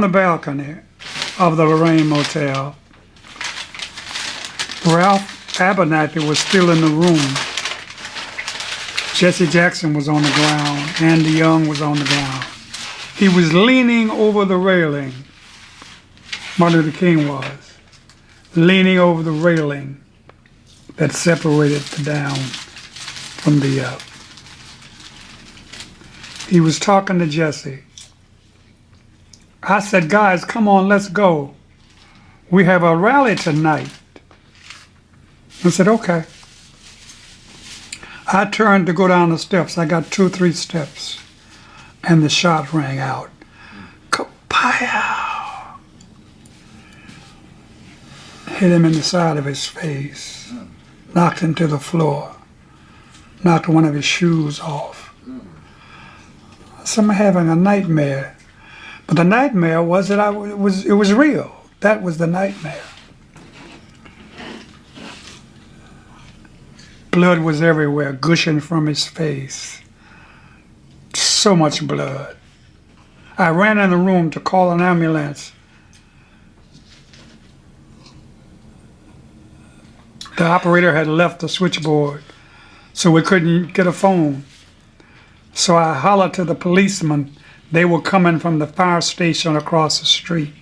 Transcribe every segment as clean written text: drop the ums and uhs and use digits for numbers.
on the balcony of the Lorraine Motel. Ralph Abernathy was still in the room. Jesse Jackson was on the ground. Andy Young was on the ground. He was leaning over the railing. Martin Luther King was leaning over the railing that separated the down from the up. He was talking to Jesse. I said, guys, come on, let's go. We have a rally tonight. I said, okay. I turned to go down the steps. I got 2 or 3 steps, and the shot rang out. Kapow! Hit him in the side of his face. Knocked him to the floor. Knocked one of his shoes off. So I'm having a nightmare. But the nightmare was that it was real. That was the nightmare. Blood was everywhere, gushing from his face. So much blood. I ran in the room to call an ambulance. The operator had left the switchboard, so we couldn't get a phone. So I hollered to the policemen. They were coming from the fire station across the street.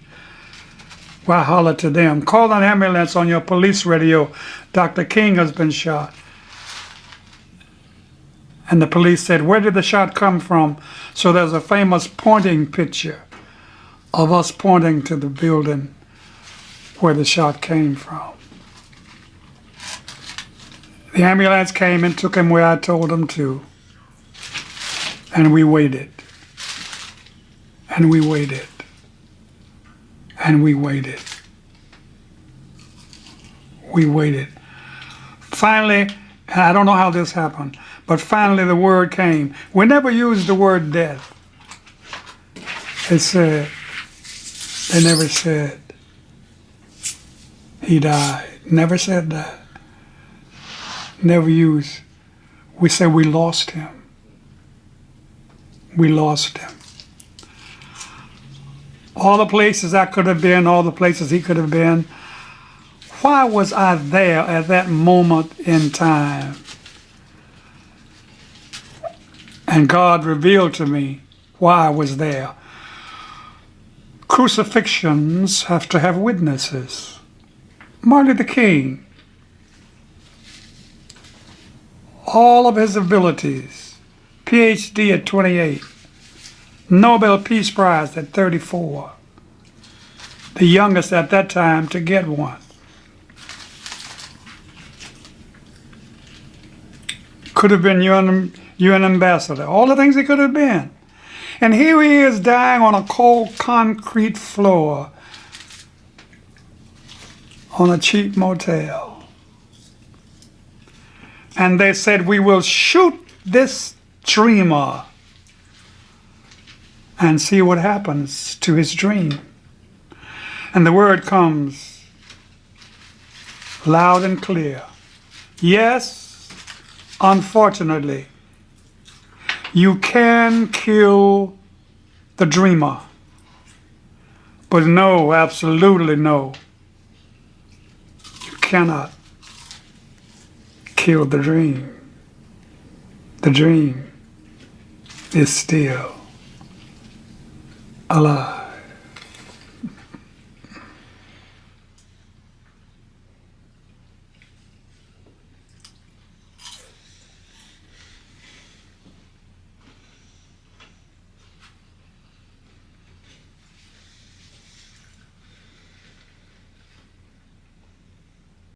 Well, I hollered to them, call an ambulance on your police radio. Dr. King has been shot. And the police said, where did the shot come from? So there's a famous pointing picture of us pointing to the building where the shot came from. The ambulance came and took him where I told him to. And we waited. And we waited. And we waited. We waited. Finally, and I don't know how this happened, but finally the word came. We never used the word death. They never said he died. Never said that. Never used. We said we lost him. We lost him. All the places I could have been, all the places he could have been. Why was I there at that moment in time? And God revealed to me why I was there. Crucifixions have to have witnesses. Martin Luther King, all of his abilities, PhD at 28, Nobel Peace Prize at 34, the youngest at that time to get one. Could have been UN ambassador, all the things he could have been. And here he is dying on a cold concrete floor on a cheap motel. And they said, we will shoot this dreamer and see what happens to his dream. And the word comes loud and clear. Yes, unfortunately, you can kill the dreamer. But no, absolutely no. You cannot kill the dream. The dream is still alive.